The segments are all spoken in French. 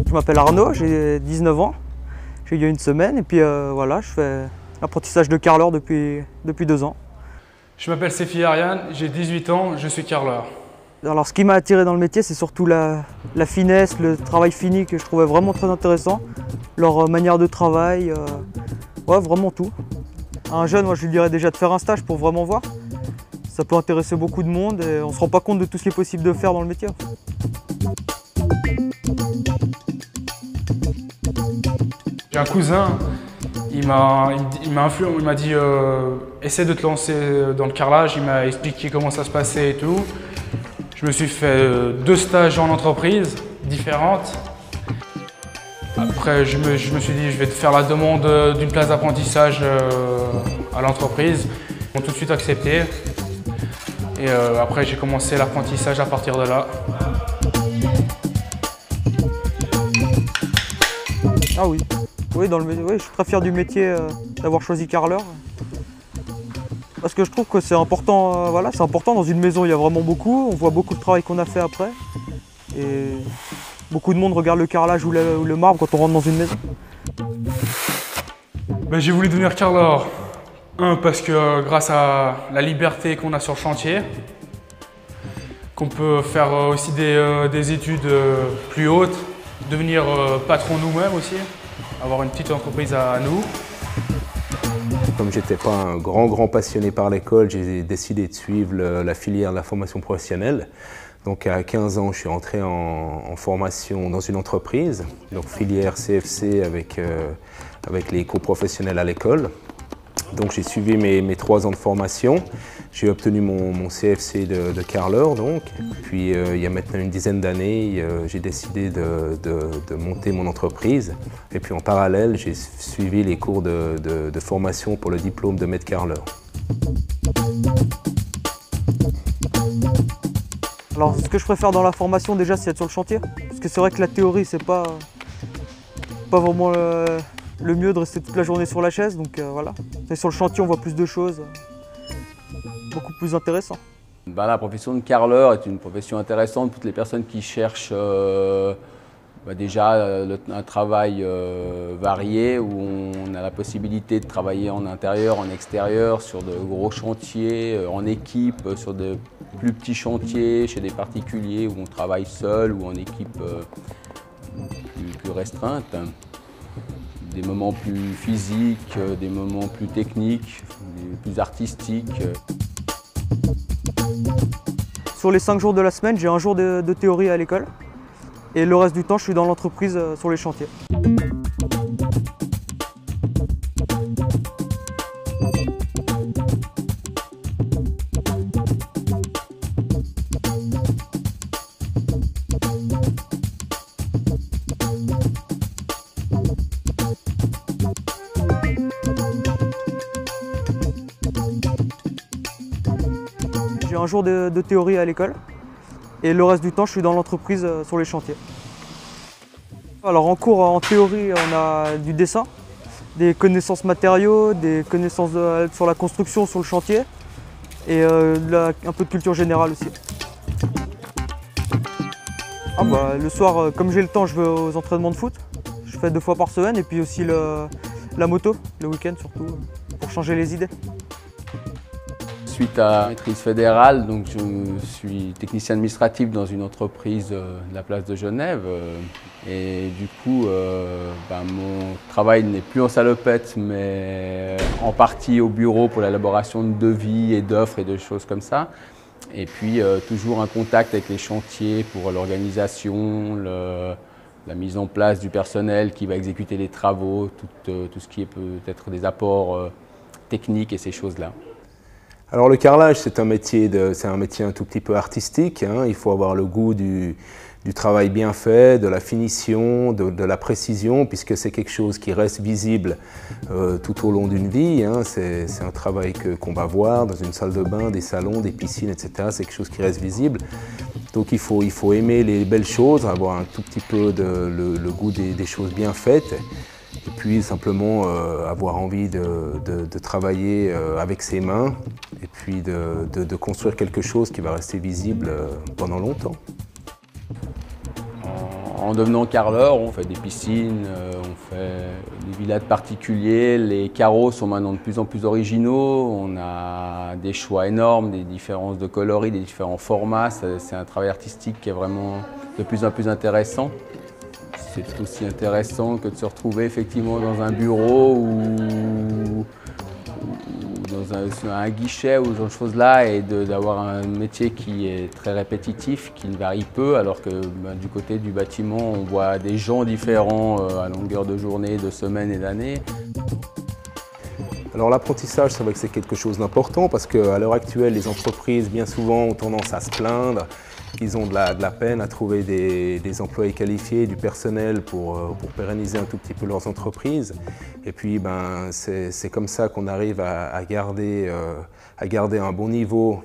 Je m'appelle Arnaud, j'ai 19 ans, j'ai eu il y a une semaine et puis voilà, je fais l'apprentissage de carreleur depuis 2 ans. Je m'appelle Séfi Ariane, j'ai 18 ans, je suis carreleur. Alors ce qui m'a attiré dans le métier, c'est surtout la finesse, le travail fini que je trouvais vraiment très intéressant, leur manière de travail, ouais, vraiment tout. À un jeune, moi, je lui dirais déjà de faire un stage pour vraiment voir. Ça peut intéresser beaucoup de monde et on ne se rend pas compte de tout ce qui est possible de faire dans le métier. J'ai un cousin, il m'a dit essaie de te lancer dans le carrelage, il m'a expliqué comment ça se passait et tout. Je me suis fait 2 stages en entreprise différentes. Après, je me suis dit je vais te faire la demande d'une place d'apprentissage à l'entreprise. Ils m'ont tout de suite accepté. Et après, j'ai commencé l'apprentissage à partir de là. Ah oui, oui, oui, je suis très fier du métier d'avoir choisi carreleur. Parce que je trouve que c'est important, voilà, c'est important dans une maison, il y a vraiment beaucoup, on voit beaucoup de travail qu'on a fait après. Et beaucoup de monde regarde le carrelage ou le marbre quand on rentre dans une maison. Ben, j'ai voulu devenir carreleur. Parce que grâce à la liberté qu'on a sur le chantier, qu'on peut faire aussi des études plus hautes, devenir patron nous-mêmes aussi, avoir une petite entreprise à nous. Comme je n'étais pas un grand passionné par l'école, j'ai décidé de suivre la filière de la formation professionnelle. Donc à 15 ans, je suis entré en formation dans une entreprise, donc filière CFC avec les cours professionnels à l'école. Donc j'ai suivi mes 3 ans de formation. J'ai obtenu mon CFC de carreleur donc. Puis il y a maintenant une dizaine d'années, j'ai décidé de monter mon entreprise. Et puis en parallèle, j'ai suivi les cours de formation pour le diplôme de maître carreleur. Alors ce que je préfère dans la formation déjà, c'est être sur le chantier. Parce que c'est vrai que la théorie, c'est pas vraiment le mieux de rester toute la journée sur la chaise, donc voilà. Et sur le chantier, on voit plus de choses, beaucoup plus intéressant. La profession de carreleur est une profession intéressante pour toutes les personnes qui cherchent déjà un travail varié où on a la possibilité de travailler en intérieur, en extérieur, sur de gros chantiers, en équipe, sur de plus petits chantiers, chez des particuliers où on travaille seul ou en équipe plus restreinte. Des moments plus physiques, des moments plus techniques, plus artistiques. Sur les 5 jours de la semaine, j'ai un jour de théorie à l'école et le reste du temps, je suis dans l'entreprise sur les chantiers. J'ai un jour de théorie à l'école et le reste du temps, je suis dans l'entreprise sur les chantiers. Alors en cours, en théorie, on a du dessin, des connaissances matériaux, des connaissances sur la construction sur le chantier et un peu de culture générale aussi. Le soir, comme j'ai le temps, je vais aux entraînements de foot. Je fais 2 fois par semaine et puis aussi la moto, le week-end surtout, pour changer les idées. Suite à la maîtrise fédérale, donc je suis technicien administratif dans une entreprise de la place de Genève. Et du coup, mon travail n'est plus en salopette, mais en partie au bureau pour l'élaboration de devis et d'offres et de choses comme ça. Et puis toujours un contact avec les chantiers pour l'organisation, la mise en place du personnel qui va exécuter les travaux, tout ce qui peut être des apports techniques et ces choses-là. Alors le carrelage, c'est un métier un tout petit peu artistique, hein. Il faut avoir le goût du travail bien fait, de la finition, de la précision, puisque c'est quelque chose qui reste visible tout au long d'une vie, hein. C'est un travail qu'on va voir dans une salle de bain, des salons, des piscines, etc. C'est quelque chose qui reste visible. Donc il faut aimer les belles choses, avoir un tout petit peu le goût des choses bien faites. Et puis simplement avoir envie de travailler avec ses mains et puis de construire quelque chose qui va rester visible pendant longtemps. En devenant carreleur, on fait des piscines, on fait des villas de particuliers, les carreaux sont maintenant de plus en plus originaux, on a des choix énormes, des différences de coloris, des différents formats, c'est un travail artistique qui est vraiment de plus en plus intéressant. C'est aussi intéressant que de se retrouver effectivement dans un bureau ou dans un guichet ou ce genre de choses-là et d'avoir un métier qui est très répétitif, qui ne varie peu, alors que du côté du bâtiment, on voit des gens différents à longueur de journée, de semaines et d'années. Alors l'apprentissage, c'est vrai que c'est quelque chose d'important parce qu'à l'heure actuelle, les entreprises, bien souvent, ont tendance à se plaindre qu'ils ont de la peine à trouver des employés qualifiés, du personnel pour pérenniser un tout petit peu leurs entreprises. Et puis c'est comme ça qu'on arrive à garder un bon niveau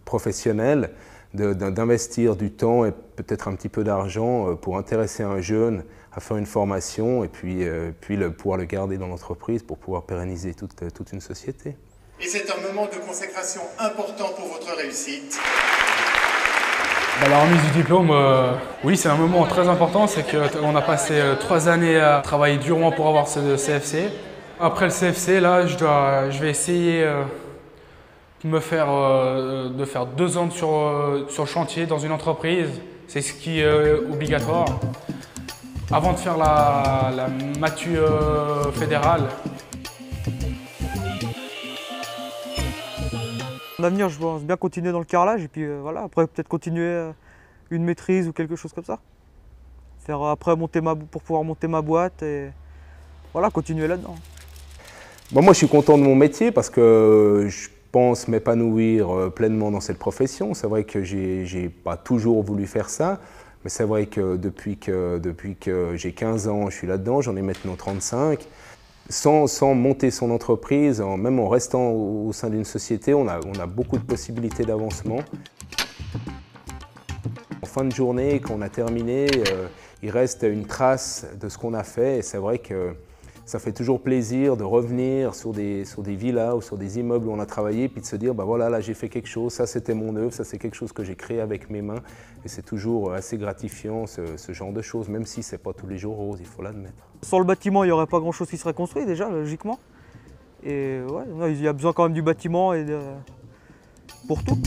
professionnel, d'investir du temps et peut-être un petit peu d'argent pour intéresser un jeune à faire une formation et puis pouvoir le garder dans l'entreprise pour pouvoir pérenniser toute une société. Et c'est un moment de consécration important pour votre réussite. La remise du diplôme, oui, c'est un moment très important. C'est qu'on a passé 3 années à travailler durement pour avoir ce CFC. Après le CFC, là, je vais essayer de faire 2 ans sur chantier dans une entreprise. C'est ce qui est obligatoire. Avant de faire la matu fédérale. En avenir, je pense bien continuer dans le carrelage et puis voilà, après peut-être continuer une maîtrise ou quelque chose comme ça. Faire après pour pouvoir monter ma boîte et voilà, continuer là-dedans. Bon, moi je suis content de mon métier parce que je pense m'épanouir pleinement dans cette profession. C'est vrai que j'ai pas toujours voulu faire ça, mais c'est vrai que depuis que j'ai 15 ans, je suis là-dedans, j'en ai maintenant 35. Sans monter son entreprise, même en restant au sein d'une société, on a beaucoup de possibilités d'avancement. En fin de journée, quand on a terminé, il reste une trace de ce qu'on a fait et c'est vrai que ça fait toujours plaisir de revenir sur des villas ou sur des immeubles où on a travaillé puis de se dire, bah voilà, là j'ai fait quelque chose, ça c'était mon œuvre, ça c'est quelque chose que j'ai créé avec mes mains et c'est toujours assez gratifiant ce genre de choses, même si c'est pas tous les jours rose, il faut l'admettre. Sur le bâtiment, il n'y aurait pas grand chose qui serait construit déjà, logiquement. Et ouais, il y a besoin quand même du bâtiment pour tout.